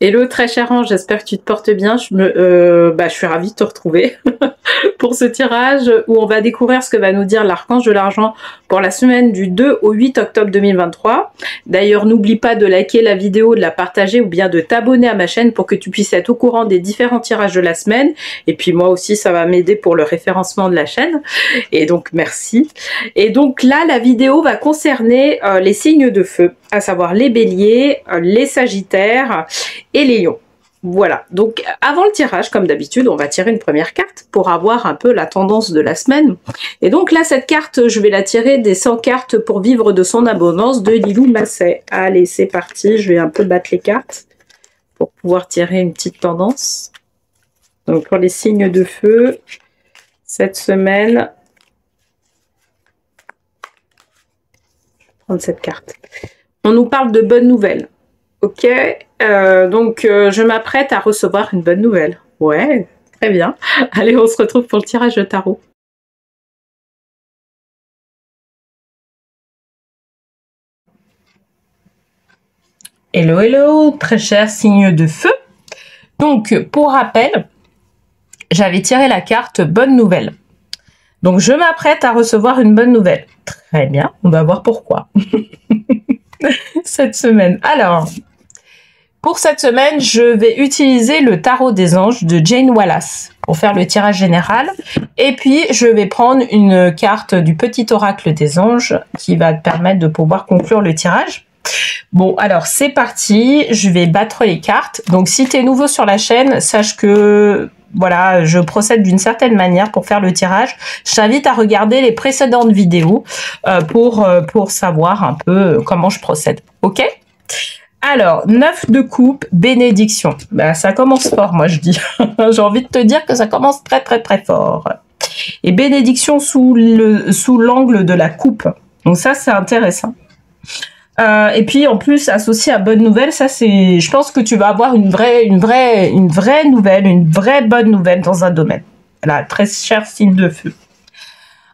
Hello très cher Ange, j'espère que tu te portes bien. Je suis ravie de te retrouver pour ce tirage où on va découvrir ce que va nous dire l'archange de l'argent pour la semaine du 2 au 8 octobre 2023. D'ailleurs, n'oublie pas de liker la vidéo, de la partager ou bien de t'abonner à ma chaîne pour que tu puisses être au courant des différents tirages de la semaine. Et puis moi aussi, ça va m'aider pour le référencement de la chaîne. Et donc, merci. Et donc là, la vidéo va concerner les signes de feu, à savoir les béliers, les sagittaires et les lions. Voilà, donc avant le tirage, comme d'habitude, on va tirer une première carte pour avoir un peu la tendance de la semaine. Et donc là, cette carte, je vais la tirer des 100 cartes pour vivre de son abondance de Lilou Masset. Allez, c'est parti, je vais un peu battre les cartes pour pouvoir tirer une petite tendance. Donc pour les signes de feu, cette semaine, je vais prendre cette carte. On nous parle de bonnes nouvelles. Ok, je m'apprête à recevoir une bonne nouvelle. Ouais, très bien. Allez, on se retrouve pour le tirage de tarot. Hello, hello, très cher signe de feu. Donc, pour rappel, j'avais tiré la carte bonne nouvelle. Donc, je m'apprête à recevoir une bonne nouvelle. Très bien, on va voir pourquoi. Cette semaine. Alors... pour cette semaine, je vais utiliser le tarot des anges de Jane Wallace pour faire le tirage général. Et puis, je vais prendre une carte du petit oracle des anges qui va te permettre de pouvoir conclure le tirage. Bon, alors, c'est parti. Je vais battre les cartes. Donc, si tu es nouveau sur la chaîne, sache que... voilà, je procède d'une certaine manière pour faire le tirage. Je t'invite à regarder les précédentes vidéos pour savoir un peu comment je procède. Ok ? Alors, 9 de coupe, bénédiction. Ben, ça commence fort, moi je dis. J'ai envie de te dire que ça commence très très très fort. Et bénédiction sous l'angle de la coupe. Donc ça, c'est intéressant. Et puis en plus, associé à bonne nouvelle, ça c'est... je pense que tu vas avoir une vraie nouvelle, une vraie bonne nouvelle dans un domaine. Voilà, très cher signe de feu.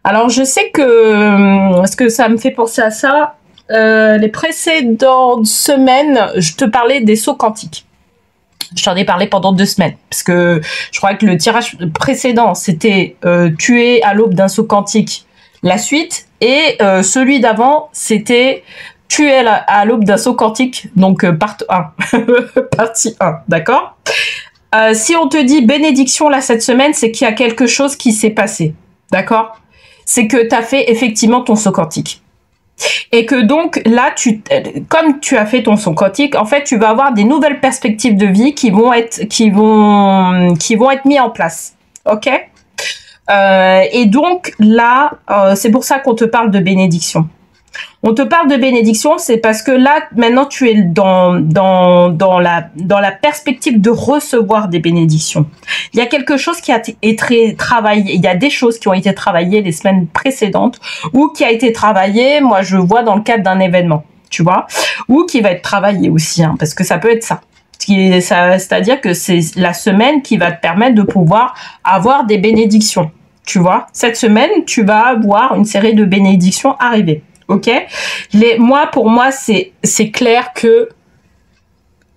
Alors, je sais que... ce que ça me fait penser à ça... les précédentes semaines, je te parlais des sauts quantiques. Je t'en ai parlé pendant 2 semaines. Parce que je crois que le tirage précédent, c'était tuer à l'aube d'un saut quantique la suite. Et celui d'avant, c'était tuer à l'aube d'un saut quantique, donc part 1. Partie 1, d'accord? Si on te dit bénédiction là cette semaine, c'est qu'il y a quelque chose qui s'est passé. D'accord? C'est que tu as fait effectivement ton saut quantique. Et que donc là, comme tu as fait ton saut quantique, en fait, tu vas avoir des nouvelles perspectives de vie qui vont être mises en place. Ok? Et donc là, c'est pour ça qu'on te parle de bénédiction. On te parle de bénédiction, c'est parce que là, maintenant, tu es dans la perspective de recevoir des bénédictions. Il y a quelque chose qui a été travaillé, il y a des choses qui ont été travaillées les semaines précédentes, ou qui a été travaillé, moi je vois dans le cadre d'un événement, tu vois, ou qui va être travaillé aussi, hein, parce que ça peut être ça. C'est-à-dire que c'est la semaine qui va te permettre de pouvoir avoir des bénédictions, tu vois. Cette semaine, tu vas avoir une série de bénédictions arriver. Ok, pour moi, c'est clair que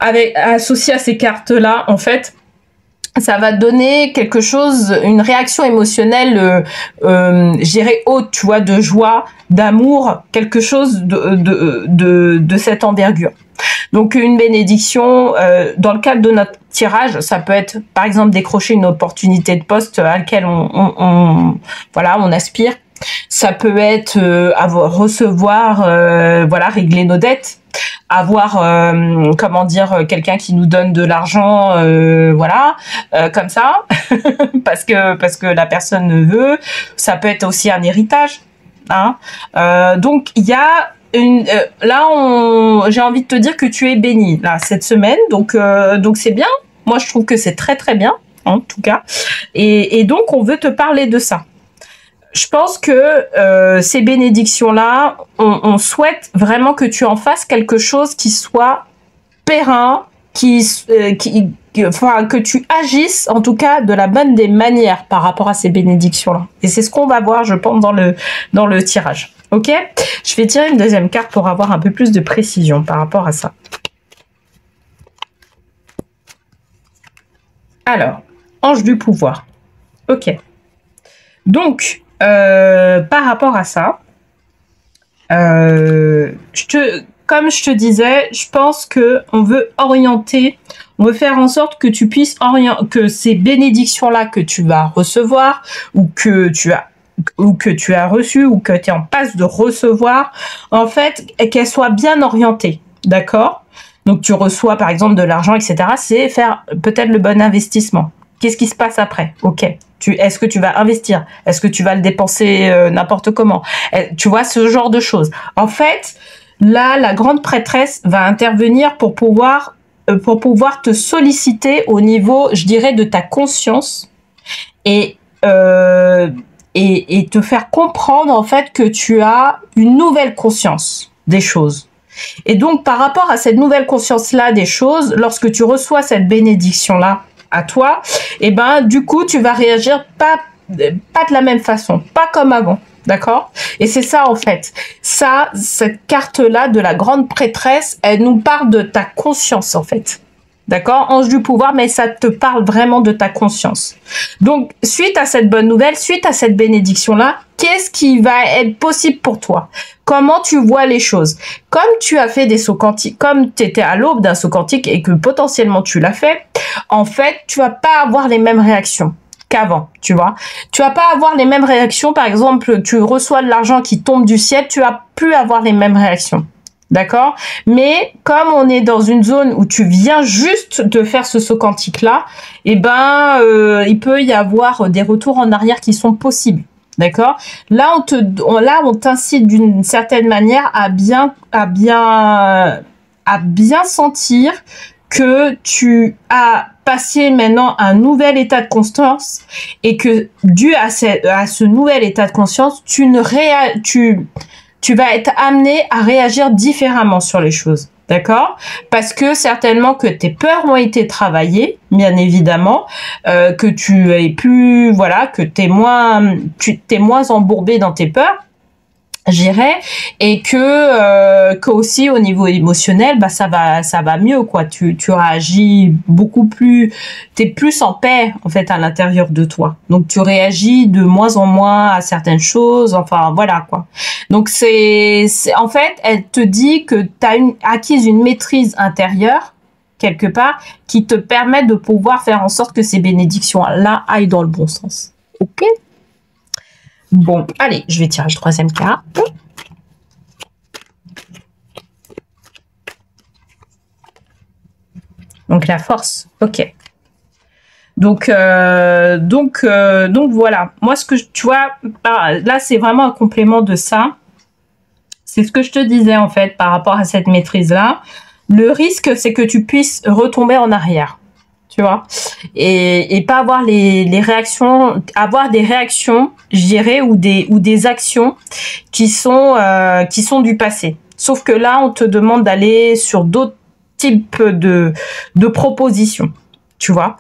associé à ces cartes-là, en fait, ça va donner quelque chose, une réaction émotionnelle, je dirais haute, tu vois, de joie, d'amour, quelque chose de cette envergure. Donc une bénédiction, dans le cadre de notre tirage, ça peut être, par exemple, décrocher une opportunité de poste à laquelle on aspire. Ça peut être recevoir, régler nos dettes, avoir, quelqu'un qui nous donne de l'argent, comme ça, parce que la personne veut. Ça peut être aussi un héritage, hein. Donc il y a j'ai envie de te dire que tu es béni là cette semaine, donc c'est bien. Moi je trouve que c'est très très bien, en tout cas. Et donc on veut te parler de ça. Je pense que ces bénédictions-là, on souhaite vraiment que tu en fasses quelque chose qui soit périn, que tu agisses en tout cas de la bonne des manières par rapport à ces bénédictions-là. Et c'est ce qu'on va voir, je pense, dans le tirage. Ok? Je vais tirer une deuxième carte pour avoir un peu plus de précision par rapport à ça. Alors, ange du pouvoir. Ok. Donc, par rapport à ça, comme je te disais, je pense que on veut orienter, on veut faire en sorte que tu puisses orienter, que ces bénédictions-là que tu vas recevoir ou que tu as reçues ou que tu es en passe de recevoir, en fait, qu'elles soient bien orientées, d'accord? Donc, tu reçois, par exemple, de l'argent, etc. C'est faire peut-être le bon investissement. Qu'est-ce qui se passe après? Ok. Est-ce que tu vas investir? Est-ce que tu vas le dépenser n'importe comment? Tu vois, ce genre de choses. En fait, là, la grande prêtresse va intervenir pour pouvoir te solliciter au niveau, je dirais, de ta conscience et te faire comprendre, en fait, que tu as une nouvelle conscience des choses. Et donc, par rapport à cette nouvelle conscience-là des choses, lorsque tu reçois cette bénédiction-là à toi, et ben, du coup, tu vas réagir pas de la même façon, pas comme avant, d'accord? Et c'est ça, en fait. Ça, cette carte-là de la grande prêtresse, elle nous parle de ta conscience, en fait. D'accord? Ange du pouvoir, mais ça te parle vraiment de ta conscience. Donc, suite à cette bonne nouvelle, suite à cette bénédiction-là, qu'est-ce qui va être possible pour toi? Comment tu vois les choses? Comme tu as fait des sauts quantiques, comme tu étais à l'aube d'un saut quantique et que potentiellement tu l'as fait, en fait, tu vas pas avoir les mêmes réactions qu'avant, tu vois. Tu vas pas avoir les mêmes réactions. Par exemple, tu reçois de l'argent qui tombe du ciel, tu vas plus avoir les mêmes réactions. D'accord? Mais comme on est dans une zone où tu viens juste de faire ce saut quantique-là, eh ben, il peut y avoir des retours en arrière qui sont possibles. D'accord? Là, on t'incite d'une certaine manière à bien sentir que tu as passé maintenant un nouvel état de conscience et que dû à ce nouvel état de conscience, tu vas être amené à réagir différemment sur les choses. D'accord? Parce que certainement que tes peurs ont été travaillées, bien évidemment, que tu es plus, voilà, que t'es moins embourbé dans tes peurs, j'irais, et que aussi au niveau émotionnel, bah ça va mieux, quoi. Tu réagis beaucoup plus, t'es plus en paix en fait à l'intérieur de toi. Donc tu réagis de moins en moins à certaines choses. Enfin voilà quoi. Donc c'est en fait, elle te dit que t'as acquis une maîtrise intérieure quelque part qui te permet de pouvoir faire en sorte que ces bénédictions là aillent dans le bon sens. Ok. Bon, allez, je vais tirer le troisième carte. Donc la force, ok. Donc voilà. Moi, ce que tu vois, là, c'est vraiment un complément de ça. C'est ce que je te disais en fait par rapport à cette maîtrise-là. Le risque, c'est que tu puisses retomber en arrière. Tu vois, et pas avoir les réactions, avoir des réactions, je dirais, ou des actions qui sont du passé. Sauf que là, on te demande d'aller sur d'autres types de propositions, tu vois.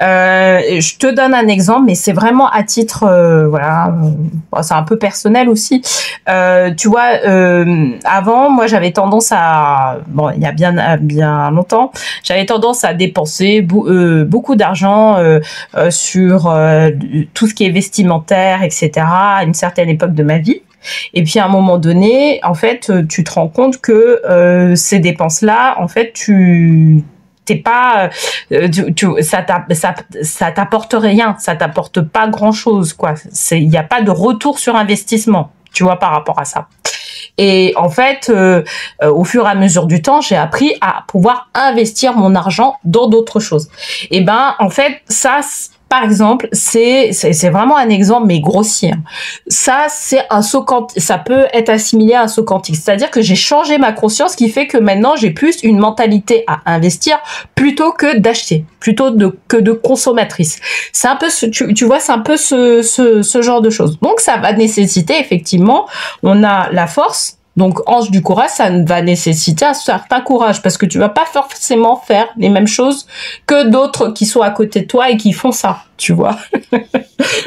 Je te donne un exemple, mais c'est vraiment à titre, voilà, c'est un peu personnel aussi. Tu vois, avant, moi, j'avais tendance à, bon, il y a bien longtemps, j'avais tendance à dépenser beaucoup d'argent sur tout ce qui est vestimentaire, etc. à une certaine époque de ma vie. Et puis à un moment donné, en fait, tu te rends compte que ces dépenses-là, en fait, t'es pas, ça t'apporte rien, ça t'apporte pas grand chose, quoi. Il n'y a pas de retour sur investissement, tu vois, par rapport à ça. Et en fait, au fur et à mesure du temps, j'ai appris à pouvoir investir mon argent dans d'autres choses. Et ben, en fait, ça, par exemple, c'est vraiment un exemple, mais grossier. Ça, c'est un saut quantique. Ça peut être assimilé à un saut quantique. C'est-à-dire que j'ai changé ma conscience, qui fait que maintenant, j'ai plus une mentalité à investir plutôt que d'acheter, que de consommatrice. C'est un peu, tu vois, c'est un peu ce genre de choses. Donc, ça va nécessiter, effectivement, on a la force. Donc, ange du courage, ça va nécessiter un certain courage parce que tu vas pas forcément faire les mêmes choses que d'autres qui sont à côté de toi et qui font ça, tu vois.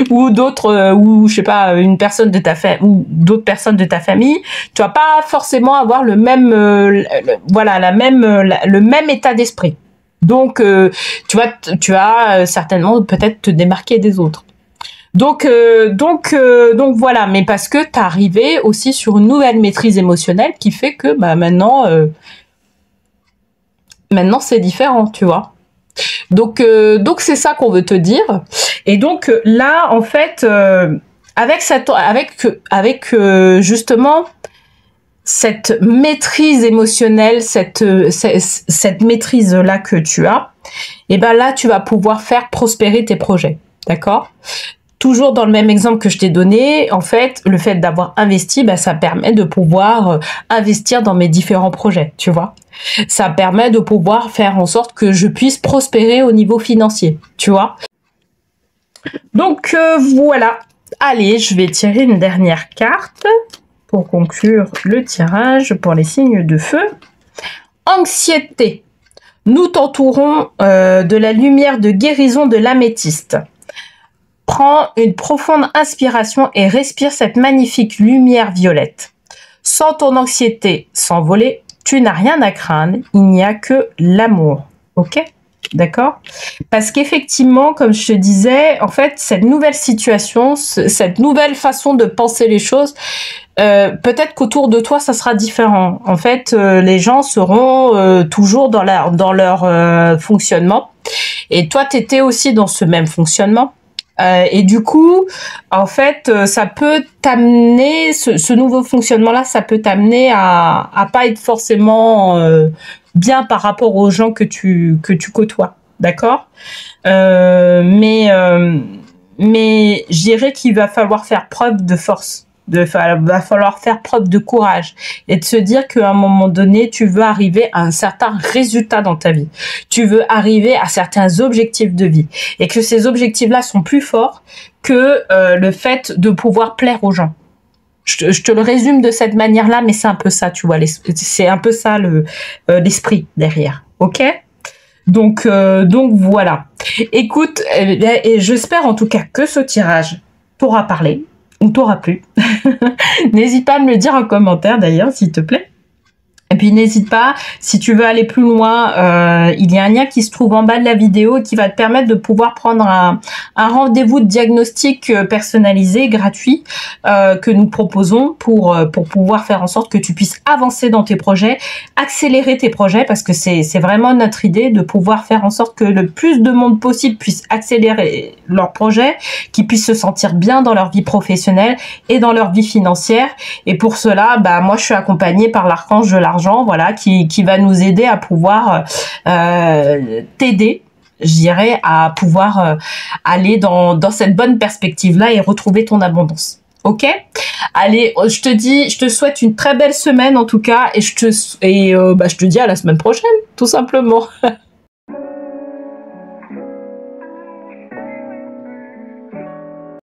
Ou d'autres, ou je sais pas, une personne de ta famille ou d'autres personnes de ta famille, tu vas pas forcément avoir le même, le même état d'esprit. Donc, tu vas certainement peut-être te démarquer des autres. Donc voilà, mais parce que tu es arrivé aussi sur une nouvelle maîtrise émotionnelle qui fait que bah, maintenant c'est différent, tu vois. Donc c'est ça qu'on veut te dire. Et donc là, en fait, avec justement cette maîtrise émotionnelle, cette maîtrise là que tu as, et ben là, tu vas pouvoir faire prospérer tes projets, d'accord? Toujours dans le même exemple que je t'ai donné, en fait, le fait d'avoir investi, bah, ça permet de pouvoir investir dans mes différents projets, tu vois. Ça permet de pouvoir faire en sorte que je puisse prospérer au niveau financier, tu vois. Donc voilà. Allez, je vais tirer une dernière carte pour conclure le tirage pour les signes de feu. Anxiété. Nous t'entourons de la lumière de guérison de l'améthyste. Prends une profonde inspiration et respire cette magnifique lumière violette. Sans ton anxiété s'envoler, tu n'as rien à craindre, il n'y a que l'amour. Ok? D'accord? Parce qu'effectivement, comme je te disais, en fait, cette nouvelle situation, cette nouvelle façon de penser les choses, peut-être qu'autour de toi, ça sera différent. En fait, les gens seront toujours dans leur fonctionnement. Et toi, tu étais aussi dans ce même fonctionnement. Et du coup, en fait, ça peut t'amener, ce nouveau fonctionnement-là, ça peut t'amener à pas être forcément bien par rapport aux gens que tu côtoies, d'accord? Mais je dirais qu'il va falloir faire preuve de force. Va falloir faire preuve de courage et de se dire qu'à un moment donné, tu veux arriver à un certain résultat dans ta vie. Tu veux arriver à certains objectifs de vie et que ces objectifs-là sont plus forts que le fait de pouvoir plaire aux gens. Je te le résume de cette manière-là, mais c'est un peu ça, tu vois. C'est un peu ça l'esprit derrière. Ok ? Donc voilà. Écoute, et j'espère en tout cas que ce tirage t'aura parlé. Ou t'aura plu. N'hésite pas à me le dire en commentaire d'ailleurs, s'il te plaît. Et puis n'hésite pas, si tu veux aller plus loin, il y a un lien qui se trouve en bas de la vidéo qui va te permettre de pouvoir prendre un rendez-vous de diagnostic personnalisé, gratuit, que nous proposons pour pouvoir faire en sorte que tu puisses avancer dans tes projets, accélérer tes projets, parce que c'est vraiment notre idée de pouvoir faire en sorte que le plus de monde possible puisse accélérer leurs projets, qu'ils puissent se sentir bien dans leur vie professionnelle et dans leur vie financière. Et pour cela, bah moi je suis accompagnée par l'archange de l'argent, voilà, qui va nous aider à pouvoir t'aider, je dirais, à pouvoir aller dans cette bonne perspective-là et retrouver ton abondance. Ok? Allez, je te souhaite une très belle semaine en tout cas, et je te dis à la semaine prochaine, tout simplement.